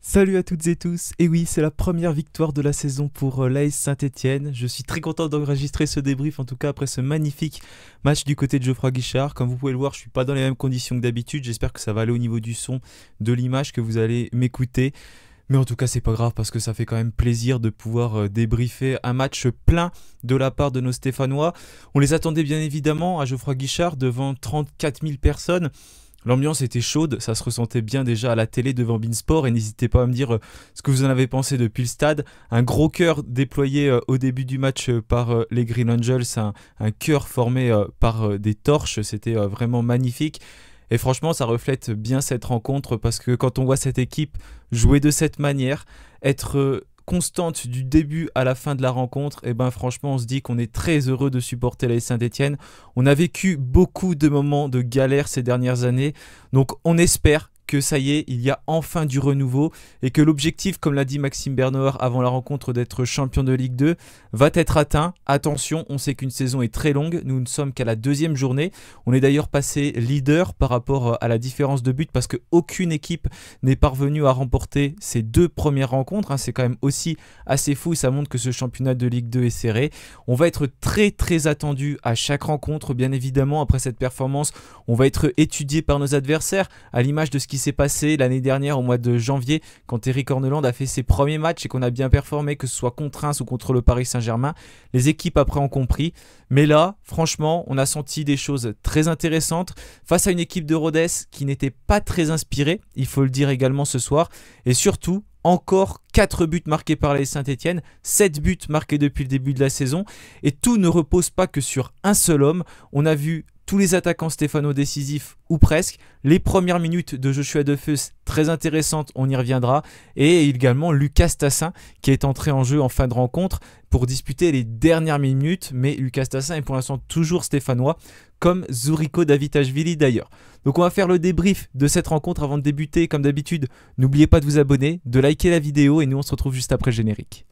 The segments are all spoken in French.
Salut à toutes et tous, et oui c'est la première victoire de la saison pour l'AS Saint-Etienne. Je suis très content d'enregistrer ce débrief en tout cas après ce magnifique match du côté de Geoffroy Guichard. Comme vous pouvez le voir, je suis pas dans les mêmes conditions que d'habitude, j'espère que ça va aller au niveau du son, de l'image, que vous allez m'écouter. Mais en tout cas c'est pas grave parce que ça fait quand même plaisir de pouvoir débriefer un match plein de la part de nos Stéphanois. On les attendait bien évidemment à Geoffroy Guichard devant 34 000 personnes. L'ambiance était chaude, ça se ressentait bien déjà à la télé devant Beansport et n'hésitez pas à me dire ce que vous en avez pensé depuis le stade. Un gros cœur déployé au début du match par les Green Angels, un cœur formé par des torches, c'était vraiment magnifique. Et franchement ça reflète bien cette rencontre parce que quand on voit cette équipe jouer de cette manière, être constante du début à la fin de la rencontre, et ben franchement on se dit qu'on est très heureux de supporter l'AS Saint-Etienne. On a vécu beaucoup de moments de galère ces dernières années, donc on espère que ça y est, il y a enfin du renouveau et que l'objectif, comme l'a dit Maxime Bernauer avant la rencontre, d'être champion de Ligue 2 va être atteint. Attention, on sait qu'une saison est très longue, nous ne sommes qu'à la deuxième journée. On est d'ailleurs passé leader par rapport à la différence de but parce qu'aucune équipe n'est parvenue à remporter ces deux premières rencontres. C'est quand même aussi assez fou et ça montre que ce championnat de Ligue 2 est serré. On va être très attendu à chaque rencontre, bien évidemment. Après cette performance, on va être étudié par nos adversaires à l'image de ce qui s'est passé l'année dernière au mois de janvier quand Eric Orneland a fait ses premiers matchs et qu'on a bien performé, que ce soit contre Reims ou contre le Paris Saint-Germain. Les équipes après ont compris, mais là franchement on a senti des choses très intéressantes face à une équipe de Rodez qui n'était pas très inspirée, il faut le dire également ce soir, et surtout encore 4 buts marqués par les Saint-Etienne, 7 buts marqués depuis le début de la saison, et tout ne repose pas que sur un seul homme. On a vu tous les attaquants stéphano décisifs, ou presque. Les premières minutes de Joshua Defeus, très intéressantes, on y reviendra. Et également Lucas Tassin, qui est entré en jeu en fin de rencontre pour disputer les dernières minutes. Mais Lucas Tassin est pour l'instant toujours stéphanois, comme Zuriko Davitashvili d'ailleurs. Donc on va faire le débrief de cette rencontre avant de débuter. Comme d'habitude, n'oubliez pas de vous abonner, de liker la vidéo et nous on se retrouve juste après le générique.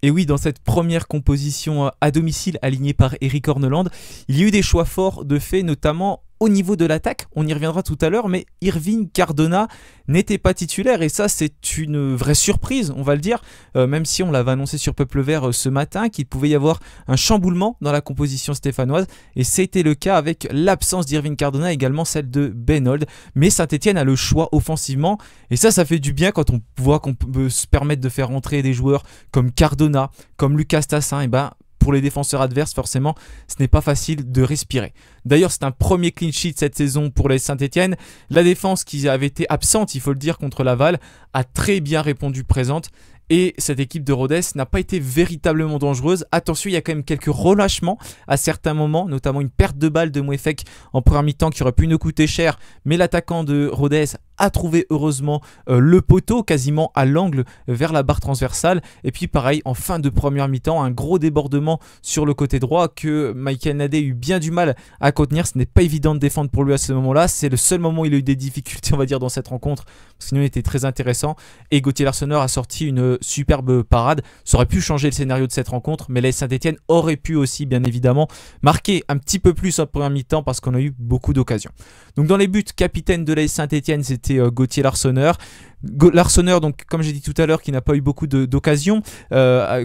Et oui, dans cette première composition à domicile alignée par Eric Orneland, il y a eu des choix forts de fait, notamment au niveau de l'attaque. On y reviendra tout à l'heure, mais Irving Cardona n'était pas titulaire et ça c'est une vraie surprise, on va le dire, même si on l'avait annoncé sur Peuple Vert ce matin qu'il pouvait y avoir un chamboulement dans la composition stéphanoise et c'était le cas avec l'absence d'Irving Cardona, également celle de Ben Old. Mais Saint-Etienne a le choix offensivement et ça fait du bien quand on voit qu'on peut se permettre de faire rentrer des joueurs comme Cardona, comme Lucas Tassin. Et ben pour les défenseurs adverses, forcément, ce n'est pas facile de respirer. D'ailleurs, c'est un premier clean sheet cette saison pour les Saint-Etienne. La défense qui avait été absente, il faut le dire, contre Laval, a très bien répondu présente. Et cette équipe de Rodez n'a pas été véritablement dangereuse. Attention, il y a quand même quelques relâchements à certains moments, notamment une perte de balle de Mouefek en première mi-temps qui aurait pu nous coûter cher. Mais l'attaquant de Rodez a trouvé heureusement le poteau quasiment à l'angle vers la barre transversale. Et puis pareil, en fin de première mi-temps, un gros débordement sur le côté droit que Michael Nadé a eu bien du mal à contenir. Ce n'est pas évident de défendre pour lui à ce moment-là. C'est le seul moment où il a eu des difficultés, on va dire, dans cette rencontre. Sinon, il était très intéressant. Et Gauthier Larsonneur a sorti une superbe parade. Ça aurait pu changer le scénario de cette rencontre, mais l'AS Saint-Etienne aurait pu aussi, bien évidemment, marquer un petit peu plus en première mi-temps parce qu'on a eu beaucoup d'occasions. Donc dans les buts, capitaine de l'AS Saint-Etienne, c'était Gauthier Larsonneur. Larsonneur, donc comme j'ai dit tout à l'heure, qui n'a pas eu beaucoup d'occasions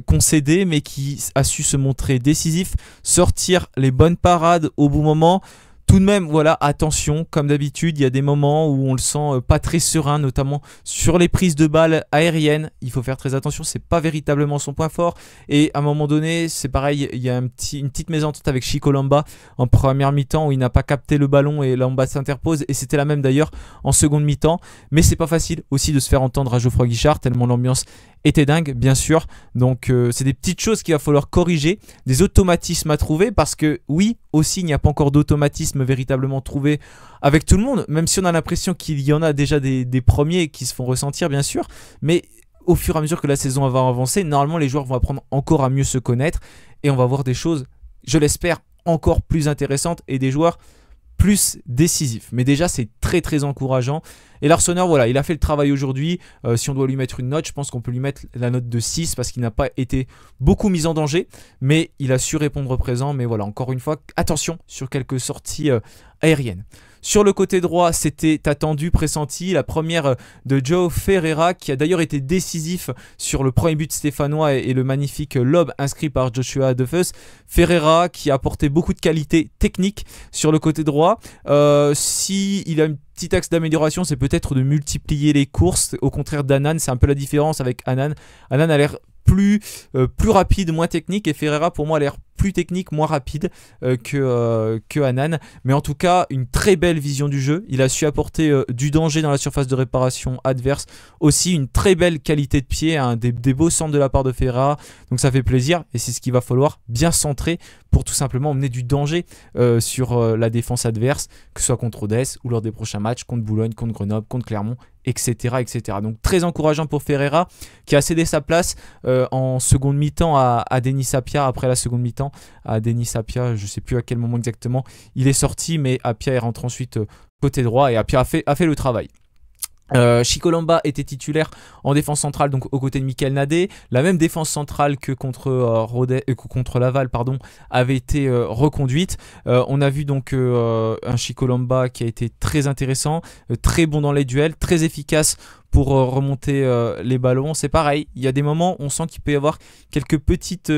concédées, mais qui a su se montrer décisif, sortir les bonnes parades au bon moment. Tout de même, voilà, attention, comme d'habitude, il y a des moments où on le sent pas très serein, notamment sur les prises de balles aériennes. Il faut faire très attention, c'est pas véritablement son point fort. Et à un moment donné, c'est pareil, il y a une petite mésentente avec Chico Lamba en première mi-temps où il n'a pas capté le ballon et Lamba s'interpose. Et c'était la même d'ailleurs en seconde mi-temps. Mais c'est pas facile aussi de se faire entendre à Geoffroy Guichard, tellement l'ambiance était dingue, bien sûr. Donc c'est des petites choses qu'il va falloir corriger, des automatismes à trouver, parce que oui, aussi il n'y a pas encore d'automatisme véritablement trouvé avec tout le monde, même si on a l'impression qu'il y en a déjà des premiers qui se font ressentir, bien sûr. Mais au fur et à mesure que la saison va avancer, normalement les joueurs vont apprendre encore à mieux se connaître et on va voir des choses, je l'espère, encore plus intéressantes et des joueurs plus décisif. Mais déjà, c'est très très encourageant. Et l'Arsenal, voilà, il a fait le travail aujourd'hui. Si on doit lui mettre une note, je pense qu'on peut lui mettre la note de 6 parce qu'il n'a pas été beaucoup mis en danger. Mais il a su répondre présent. Mais voilà, encore une fois, attention sur quelques sorties aériennes. Sur le côté droit, c'était attendu, pressenti. La première de João Ferreira, qui a d'ailleurs été décisif sur le premier but stéphanois et le magnifique lob inscrit par Joshua Adefus. Ferreira qui a apporté beaucoup de qualité technique sur le côté droit. S'il a une petit axe d'amélioration, c'est peut-être de multiplier les courses. Au contraire d'Anan, c'est un peu la différence avec Anan. Anan a l'air plus rapide, moins technique, et Ferreira pour moi a l'air plus technique, moins rapide que Anan. Mais en tout cas, une très belle vision du jeu. Il a su apporter du danger dans la surface de réparation adverse. Aussi, une très belle qualité de pied, hein, des beaux centres de la part de Ferreira. Donc ça fait plaisir et c'est ce qu'il va falloir, bien centrer pour tout simplement emmener du danger sur la défense adverse, que ce soit contre Rodez ou lors des prochains matchs, contre Boulogne, contre Grenoble, contre Clermont, etc., etc. Donc très encourageant pour Ferreira qui a cédé sa place en seconde mi-temps à Denis Sapia. Après la seconde mi-temps à Denis Sapia, je ne sais plus à quel moment exactement il est sorti, mais Apia est rentré ensuite côté droit et Apia a fait le travail. Chico Lomba était titulaire en défense centrale, donc aux côtés de Michael Nadé. La même défense centrale que contre Laval avait été reconduite. On a vu donc un Chico Lomba qui a été très intéressant, très bon dans les duels, très efficace pour remonter les ballons. C'est pareil, il y a des moments où on sent qu'il peut y avoir quelques petites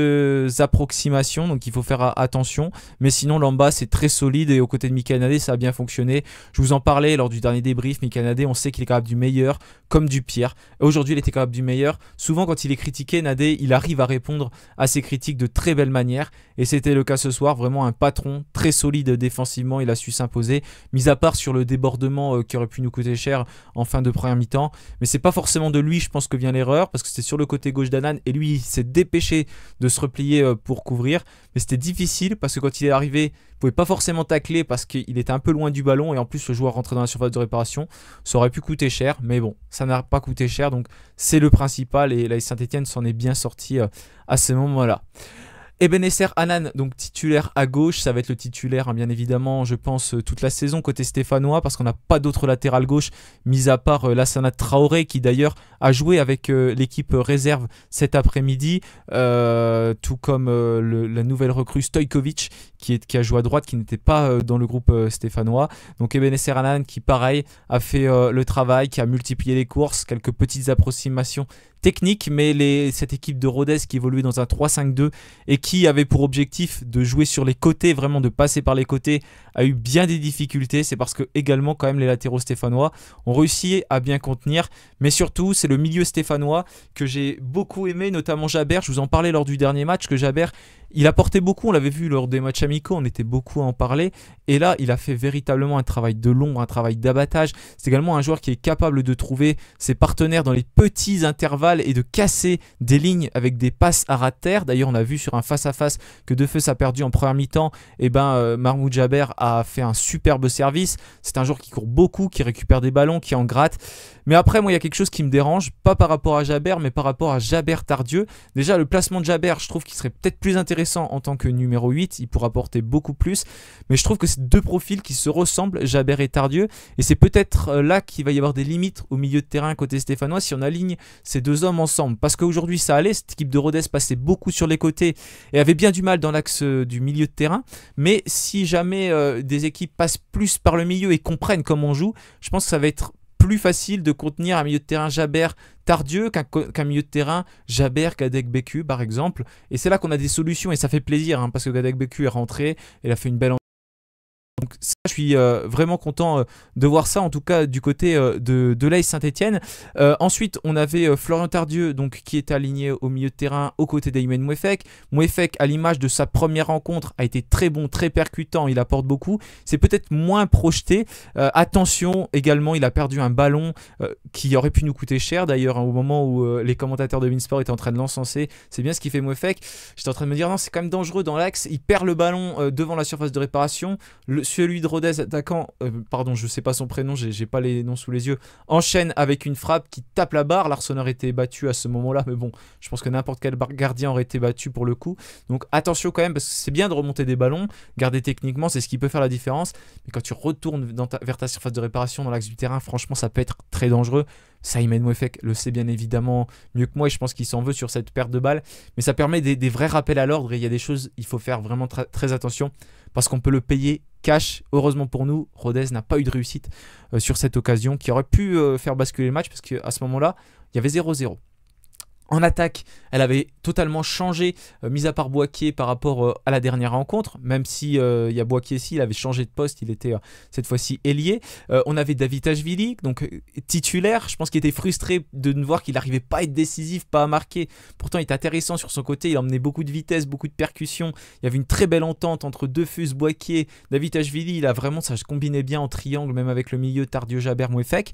approximations, donc il faut faire attention. Mais sinon, Lamba, c'est très solide et aux côtés de Michael Nadé, ça a bien fonctionné. Je vous en parlais lors du dernier débrief. Michael Nadé, on sait qu'il est capable du meilleur comme du pire. Aujourd'hui, il était capable du meilleur. Souvent, quand il est critiqué, Nadé, il arrive à répondre à ses critiques de très belle manière. Et c'était le cas ce soir. Vraiment un patron très solide défensivement. Il a su s'imposer. Mis à part sur le débordement qui aurait pu nous coûter cher en fin de première mi-temps. Mais c'est pas forcément de lui, je pense, que vient l'erreur, parce que c'était sur le côté gauche d'Anan et lui il s'est dépêché de se replier pour couvrir. Mais c'était difficile parce que quand il est arrivé, il pouvait pas forcément tacler parce qu'il était un peu loin du ballon et en plus le joueur rentrait dans la surface de réparation. Ça aurait pu coûter cher, mais bon, ça n'a pas coûté cher, donc c'est le principal et la Saint-Etienne s'en est bien sorti à ce moment-là. Ebenezer Anan, donc titulaire à gauche, ça va être le titulaire, hein, bien évidemment, je pense, toute la saison côté stéphanois, parce qu'on n'a pas d'autre latéral gauche, mis à part Lassana Traoré, qui d'ailleurs a joué avec l'équipe réserve cet après-midi, tout comme la nouvelle recrue Stojkovic, qui a joué à droite, qui n'était pas dans le groupe stéphanois. Donc Ebenezer Anan, qui pareil, a fait le travail, qui a multiplié les courses, quelques petites approximations technique, mais cette équipe de Rodez qui évoluait dans un 3-5-2 et qui avait pour objectif de jouer sur les côtés, vraiment de passer par les côtés, a eu bien des difficultés. C'est parce que également quand même les latéraux stéphanois ont réussi à bien contenir, mais surtout c'est le milieu stéphanois que j'ai beaucoup aimé, notamment Jaber. Je vous en parlais lors du dernier match, que Jaber il apportait beaucoup, on l'avait vu lors des matchs amicaux, on était beaucoup à en parler, et là il a fait véritablement un travail de l'ombre, un travail d'abattage. C'est également un joueur qui est capable de trouver ses partenaires dans les petits intervalles et de casser des lignes avec des passes à ras de terre. D'ailleurs on a vu sur un face-à-face que Defeus a perdu en première mi-temps, et Mahmoud Jaber a fait un superbe service. C'est un joueur qui court beaucoup, qui récupère des ballons, qui en gratte. Mais après, moi, il y a quelque chose qui me dérange, pas par rapport à Jaber, mais par rapport à Jaber Tardieu. Déjà, le placement de Jaber, je trouve qu'il serait peut-être plus intéressant en tant que numéro 8. Il pourra apporter beaucoup plus. Mais je trouve que c'est deux profils qui se ressemblent, Jaber et Tardieu. Et c'est peut-être là qu'il va y avoir des limites au milieu de terrain côté stéphanois si on aligne ces deux hommes ensemble. Parce qu'aujourd'hui, ça allait. Cette équipe de Rodez passait beaucoup sur les côtés et avait bien du mal dans l'axe du milieu de terrain. Mais si jamais des équipes passent plus par le milieu et comprennent comment on joue, je pense que ça va être plus facile de contenir un milieu de terrain Jaber Tardieu qu'un milieu de terrain Jaber Gadegbeku par exemple. Et c'est là qu'on a des solutions et ça fait plaisir, hein, parce que Gadegbeku est rentré, il a fait une belle. Donc ça, je suis vraiment content de voir ça, en tout cas du côté de l'AS Saint-Etienne. Ensuite, on avait Florian Tardieu donc, qui était aligné au milieu de terrain aux côtés d'Aymen Mouefek. Mouefek, à l'image de sa première rencontre, a été très bon, très percutant, il apporte beaucoup. C'est peut-être moins projeté. Attention, également, il a perdu un ballon qui aurait pu nous coûter cher d'ailleurs, hein, au moment où les commentateurs de Beansport étaient en train de l'encenser. C'est bien ce qu'il fait Mouefek. J'étais en train de me dire, non, c'est quand même dangereux dans l'axe. Il perd le ballon devant la surface de réparation. celui de Rodez, attaquant, pardon, je sais pas son prénom, j'ai pas les noms sous les yeux, enchaîne avec une frappe qui tape la barre. L'Arsenal était battu à ce moment-là, mais bon, je pense que n'importe quel gardien aurait été battu pour le coup. Donc attention quand même, parce que c'est bien de remonter des ballons, garder techniquement, c'est ce qui peut faire la différence. Mais quand tu retournes vers ta surface de réparation dans l'axe du terrain, franchement, ça peut être très dangereux. Saïmen Mouefek le sait bien évidemment mieux que moi et je pense qu'il s'en veut sur cette perte de balle. Mais ça permet des vrais rappels à l'ordre et il y a des choses, il faut faire vraiment très attention parce qu'on peut le payer cash. Heureusement pour nous, Rodez n'a pas eu de réussite sur cette occasion qui aurait pu faire basculer le match parce qu'à ce moment-là, il y avait 0-0. En attaque, elle avait totalement changé, mis à part Boaké par rapport à la dernière rencontre, même si il y a Boaké ici, il avait changé de poste, il était cette fois-ci ailier. On avait Davitashvili, donc titulaire, je pense qu'il était frustré de ne voir qu'il n'arrivait pas à être décisif, pas à marquer. Pourtant, il était intéressant sur son côté, il emmenait beaucoup de vitesse, beaucoup de percussion. Il y avait une très belle entente entre Defus, Boaké, Davitashvili. Là, vraiment, ça se combinait bien en triangle, même avec le milieu Tardieu, Jaber, Mouefek.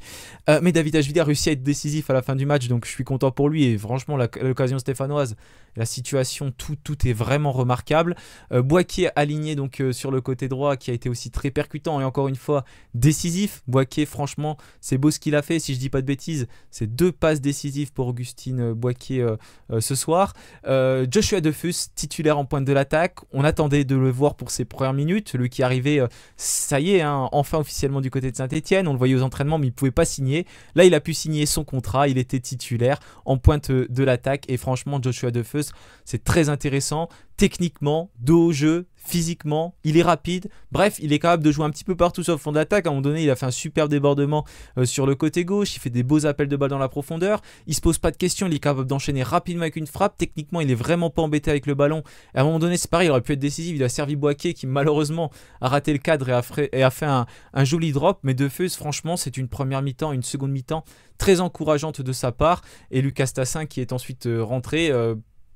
Mais Davitashvili a réussi à être décisif à la fin du match, donc je suis content pour lui et franchement, l'occasion stéphanoise, la situation, tout est vraiment remarquable. Boaké aligné donc sur le côté droit qui a été aussi très percutant et encore une fois décisif. Boaké, franchement, c'est beau ce qu'il a fait. Si je dis pas de bêtises, c'est 2 passes décisives pour Augustine Boaké ce soir. Joshua Defus, titulaire en pointe de l'attaque. On attendait de le voir pour ses premières minutes. Lui qui arrivait, ça y est, hein, enfin officiellement du côté de Saint-Etienne. On le voyait aux entraînements, mais il ne pouvait pas signer. Là, il a pu signer son contrat. Il était titulaire en pointe de l'attaque et franchement Joshua Defus, c'est très intéressant techniquement, dos au jeu, physiquement, il est rapide, bref il est capable de jouer un petit peu partout sur le fond d'attaque. À un moment donné il a fait un superbe débordement sur le côté gauche, il fait des beaux appels de balle dans la profondeur, il se pose pas de questions, il est capable d'enchaîner rapidement avec une frappe, techniquement il est vraiment pas embêté avec le ballon et à un moment donné c'est pareil, il aurait pu être décisif, il a servi Boaké qui malheureusement a raté le cadre et a fait un joli drop, mais Defus franchement c'est une première mi-temps, une seconde mi-temps très encourageante de sa part et Lucas Tassin qui est ensuite rentré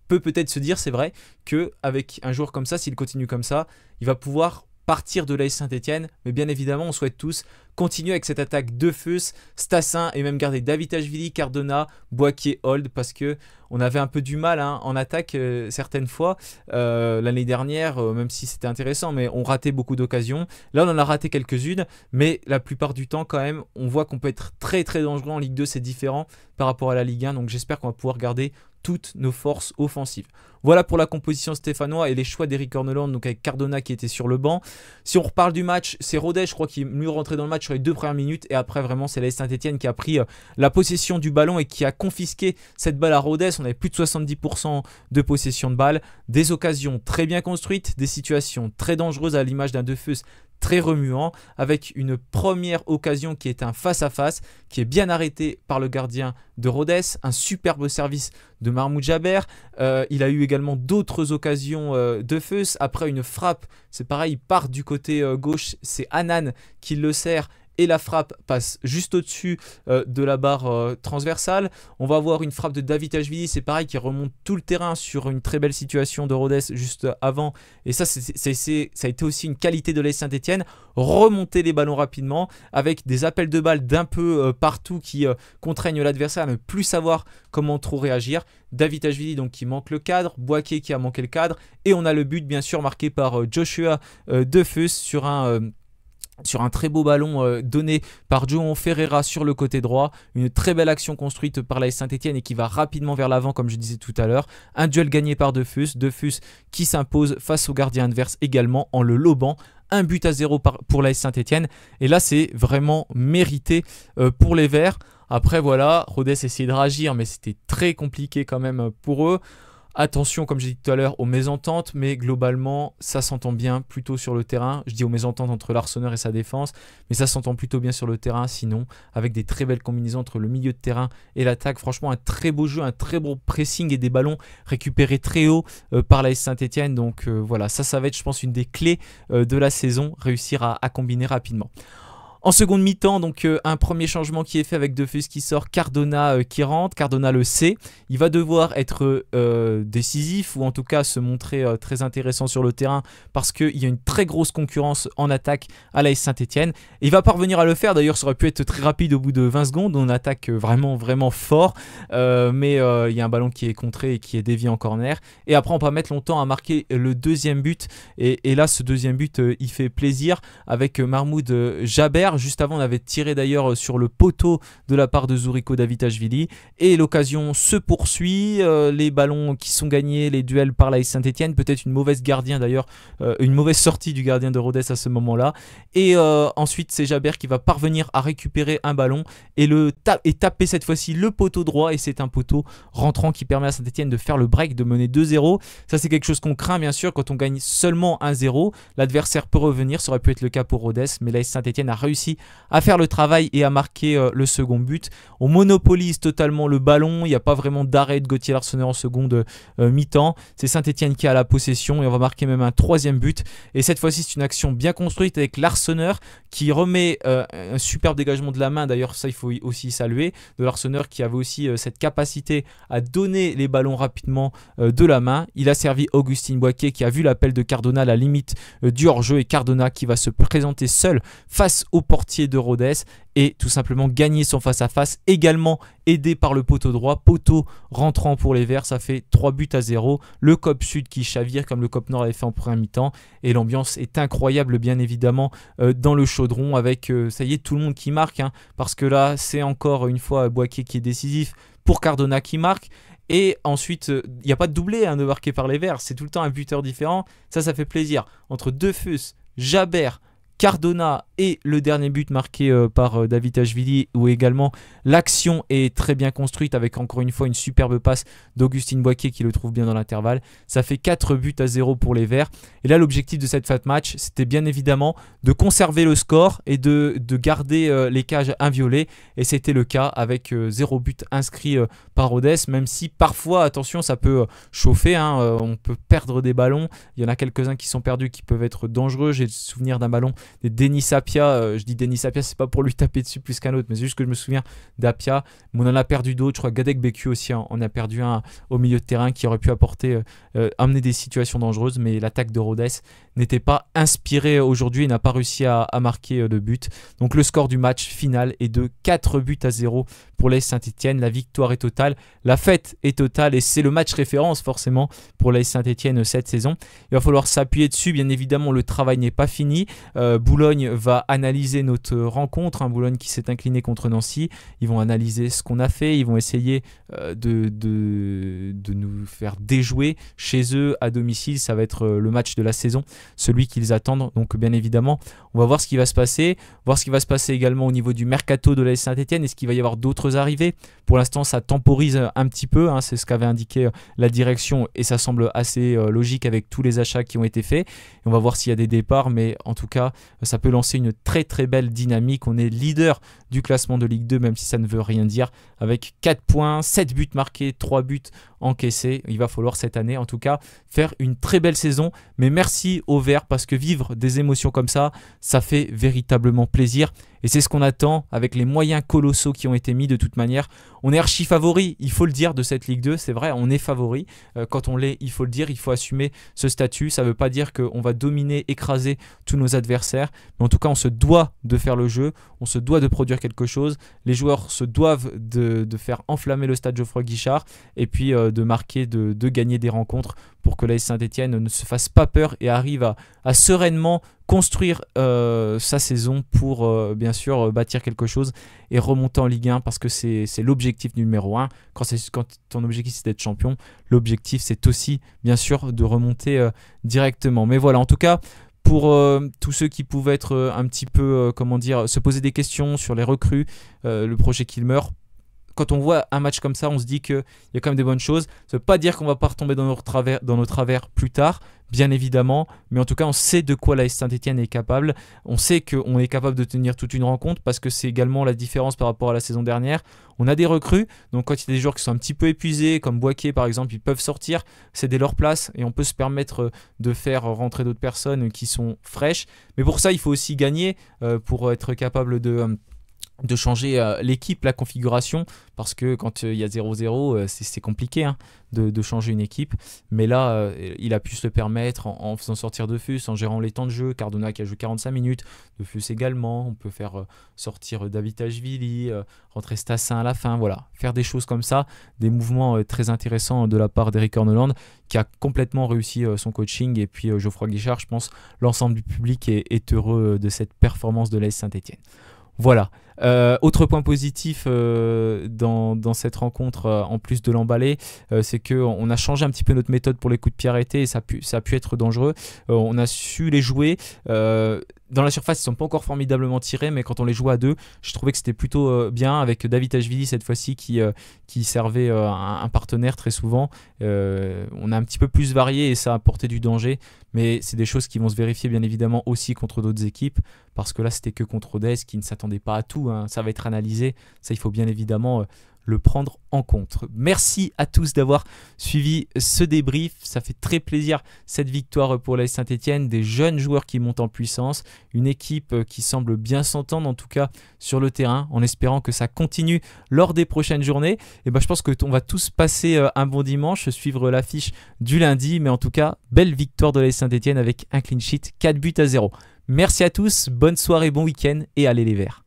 peut peut-être se dire, c'est vrai, qu'avec un joueur comme ça, s'il continue comme ça, il va pouvoir partir de l'AS Saint-Etienne. Mais bien évidemment, on souhaite tous continuer avec cette attaque Defus, Stassin et même garder Davitashvili, Cardona, Boaké, Hold parce que on avait un peu du mal en attaque certaines fois. L'année dernière, même si c'était intéressant, mais on ratait beaucoup d'occasions. Là, on en a raté quelques-unes, mais la plupart du temps, quand même, on voit qu'on peut être très très dangereux en Ligue 2. C'est différent par rapport à la Ligue 1. Donc j'espère qu'on va pouvoir garder toutes nos forces offensives. Voilà pour la composition stéphanoise et les choix d'Eric Corneland, donc avec Cardona qui était sur le banc. Si on reparle du match, c'est Rodez, je crois, qui est mieux rentré dans le match sur les 2 premières minutes. Et après, vraiment, c'est l'AS Saint-Etienne qui a pris la possession du ballon et qui a confisqué cette balle à Rodez. On avait plus de 70% de possession de balle. Des occasions très bien construites, des situations très dangereuses à l'image d'un Defus très remuant, avec une première occasion qui est un face-à-face, qui est bien arrêté par le gardien de Rodez, un superbe service de Mahmoud Jaber. Il a eu également d'autres occasions de feu. Après une frappe, c'est pareil, il part du côté gauche, c'est Hanan qui le sert. Et la frappe passe juste au-dessus de la barre transversale. On va avoir une frappe de Davitashvili, c'est pareil, qui remonte tout le terrain sur une très belle situation de Rodez juste avant. Et ça, ça a été aussi une qualité de l'AS Saint-Etienne. Remonter les ballons rapidement avec des appels de balles d'un peu partout qui contraignent l'adversaire à ne plus savoir comment trop réagir. Davitashvili donc qui manque le cadre, Boaké qui a manqué le cadre. Et on a le but bien sûr marqué par Joshua Defus sur un très beau ballon donné par João Ferreira sur le côté droit. Une très belle action construite par l'AS Saint-Etienne et qui va rapidement vers l'avant comme je disais tout à l'heure. Un duel gagné par Defus. Defus qui s'impose face au gardien adverse également en le lobant. 1-0 pour l'AS Saint-Etienne. Et là c'est vraiment mérité pour les Verts. Après voilà, Rodez essayait de réagir mais c'était très compliqué quand même pour eux. Attention, comme j'ai dit tout à l'heure, aux mésententes, mais globalement, ça s'entend bien plutôt sur le terrain. Je dis aux mésententes entre l'Arsenal et sa défense, mais ça s'entend plutôt bien sur le terrain, sinon, avec des très belles combinaisons entre le milieu de terrain et l'attaque. Franchement, un très beau jeu, un très beau pressing et des ballons récupérés très haut par l'AS Saint-Etienne. Donc voilà, ça va être, je pense, une des clés de la saison, réussir à combiner rapidement. En seconde mi-temps, donc un premier changement qui est fait avec Defus qui sort, Cardona qui rentre, Cardona le sait. Il va devoir être décisif ou en tout cas se montrer très intéressant sur le terrain parce qu'il y a une très grosse concurrence en attaque à l'AS Saint-Etienne. Il va parvenir à le faire, d'ailleurs ça aurait pu être très rapide au bout de 20 secondes, on attaque vraiment fort, mais il y a un ballon qui est contré et qui est dévié en corner. Et après on va mettre longtemps à marquer le deuxième but et là ce deuxième but il fait plaisir avec Mahmoud Jaber. Juste avant on avait tiré d'ailleurs sur le poteau de la part de Zuriko Davitashvili et l'occasion se poursuit, les ballons qui sont gagnés, les duels par l'AS Saint-Etienne, peut-être une mauvaise une mauvaise sortie du gardien de Rodez à ce moment là et ensuite c'est Jaber qui va parvenir à récupérer un ballon et taper cette fois-ci le poteau droit et c'est un poteau rentrant qui permet à Saint-Etienne de faire le break, de mener 2-0. Ça c'est quelque chose qu'on craint bien sûr quand on gagne seulement 1-0, l'adversaire peut revenir, ça aurait pu être le cas pour Rodez, mais l'AS Saint-Etienne a réussi à faire le travail et à marquer le second but. On monopolise totalement le ballon, il n'y a pas vraiment d'arrêt de Gauthier Larsonneur en seconde mi-temps, c'est Saint-Etienne qui a la possession et on va marquer même un troisième but et cette fois-ci c'est une action bien construite avec Larsonneur qui remet un superbe dégagement de la main, d'ailleurs ça il faut aussi saluer, de Larsonneur qui avait aussi cette capacité à donner les ballons rapidement de la main. Il a servi Augustin Boaké qui a vu l'appel de Cardona à la limite du hors-jeu et Cardona qui va se présenter seul face au portier de Rodez et tout simplement gagner son face-à-face, également aidé par le poteau droit, poteau rentrant pour les Verts, ça fait 3-0, le COP Sud qui chavire comme le COP Nord avait fait en première mi-temps et l'ambiance est incroyable bien évidemment dans le chaudron avec ça y est tout le monde qui marque parce que là c'est encore une fois Boaké qui est décisif pour Cardona qui marque. Et ensuite, il n'y a pas de doublé de marqué par les Verts, c'est tout le temps un buteur différent, ça fait plaisir. Entre Defus, Jaber, Cardona et le dernier but marqué par Davitashvili où également l'action est très bien construite avec encore une fois une superbe passe d'Augustin Boaké qui le trouve bien dans l'intervalle. Ça fait 4-0 pour les Verts. Et là l'objectif de cette fat match c'était bien évidemment de conserver le score et de garder les cages inviolées et c'était le cas avec 0 but inscrit par Rodez, même si parfois attention ça peut chauffer, on peut perdre des ballons, il y en a quelques-uns qui sont perdus qui peuvent être dangereux. J'ai le souvenir d'un ballon de Denis Sapia, je dis Denis Sapia c'est pas pour lui taper dessus plus qu'un autre mais c'est juste que je me souviens d'Apia, mais on en a perdu d'autres, je crois Gadek Beku aussi on a perdu un au milieu de terrain qui aurait pu amener des situations dangereuses, mais l'attaque de Rodez n'était pas inspirée aujourd'hui et n'a pas réussi à marquer de but. Donc le score du match final est de 4-0 pour l'AS Saint-Etienne, la victoire est totale, la fête est totale et c'est le match référence forcément pour l'AS Saint-Etienne cette saison. Il va falloir s'appuyer dessus, bien évidemment le travail n'est pas fini. Boulogne va analyser notre rencontre, Boulogne qui s'est incliné contre Nancy, ils vont analyser ce qu'on a fait, ils vont essayer de nous faire déjouer chez eux à domicile, ça va être le match de la saison, celui qu'ils attendent, donc bien évidemment on va voir ce qui va se passer, également au niveau du mercato de l'AS Saint-Etienne, est-ce qu'il va y avoir d'autres arrivées? Pour l'instant ça temporise un petit peu, c'est ce qu'avait indiqué la direction et ça semble assez logique avec tous les achats qui ont été faits, et on va voir s'il y a des départs, mais en tout cas ça peut lancer une très très belle dynamique. On est leader du classement de Ligue 2 même si ça ne veut rien dire, avec 4 points, 7 buts marqués, 3 buts encaissés. Il va falloir cette année en tout cas faire une très belle saison, mais merci aux Verts parce que vivre des émotions comme ça fait véritablement plaisir et c'est ce qu'on attend avec les moyens colossaux qui ont été mis. De toute manière on est archi favori, il faut le dire, de cette Ligue 2, c'est vrai, on est favori, quand on l'est il faut le dire, il faut assumer ce statut, ça ne veut pas dire qu'on va dominer, écraser tous nos adversaires, mais en tout cas on se doit de faire le jeu, on se doit de produire quelque chose, les joueurs se doivent de faire enflammer le stade Geoffroy Guichard et puis de marquer, de gagner des rencontres pour que l'AS Saint-Etienne ne se fasse pas peur et arrive à sereinement construire sa saison pour bien sûr bâtir quelque chose et remonter en Ligue 1 parce que c'est l'objectif numéro 1. Quand ton objectif c'est d'être champion, l'objectif c'est aussi bien sûr de remonter directement. Mais voilà, en tout cas pour tous ceux qui pouvaient être un petit peu, se poser des questions sur les recrues, le projet Kilmer, quand on voit un match comme ça, on se dit qu'il y a quand même des bonnes choses. Ça ne veut pas dire qu'on ne va pas retomber dans nos travers plus tard, bien évidemment, mais en tout cas on sait de quoi l'AS Saint-Etienne est capable. On sait qu'on est capable de tenir toute une rencontre parce que c'est également la différence par rapport à la saison dernière. On a des recrues, donc quand il y a des joueurs qui sont un petit peu épuisés, comme Boaké par exemple, ils peuvent sortir, céder leur place et on peut se permettre de faire rentrer d'autres personnes qui sont fraîches. Mais pour ça, il faut aussi gagner pour être capable de changer l'équipe, la configuration, parce que quand il y a 0-0, c'est compliqué de changer une équipe. Mais là, il a pu se le permettre en faisant sortir Defus, en gérant les temps de jeu. Cardona qui a joué 45 minutes, Defus également. On peut faire sortir Davitashvili, rentrer Stassin à la fin. Voilà, faire des choses comme ça, des mouvements très intéressants de la part d'Eric Horneland, qui a complètement réussi son coaching. Et puis Geoffroy Guichard, je pense, l'ensemble du public est heureux de cette performance de l'AS Saint-Etienne. Voilà. Autre point positif dans cette rencontre, en plus de l'emballer, c'est qu'on a changé un petit peu notre méthode pour les coups de pied arrêtés et ça a pu être dangereux. On a su les jouer. Dans la surface, ils ne sont pas encore formidablement tirés, mais quand on les joue à deux, je trouvais que c'était plutôt bien, avec Davitashvili cette fois-ci qui servait un partenaire très souvent. On a un petit peu plus varié et ça a apporté du danger, mais c'est des choses qui vont se vérifier bien évidemment aussi contre d'autres équipes, parce que là c'était que contre Rodez qui ne s'attendait pas à tout, ça va être analysé, ça il faut bien évidemment le prendre en compte. Merci à tous d'avoir suivi ce débrief, ça fait très plaisir cette victoire pour l'AS Saint-Etienne, des jeunes joueurs qui montent en puissance, une équipe qui semble bien s'entendre en tout cas sur le terrain, en espérant que ça continue lors des prochaines journées. Et je pense qu'on va tous passer un bon dimanche, suivre l'affiche du lundi, mais en tout cas, belle victoire de l'AS Saint-Etienne avec un clean sheet, 4-0. Merci à tous, bonne soirée, bon week-end et allez les Verts.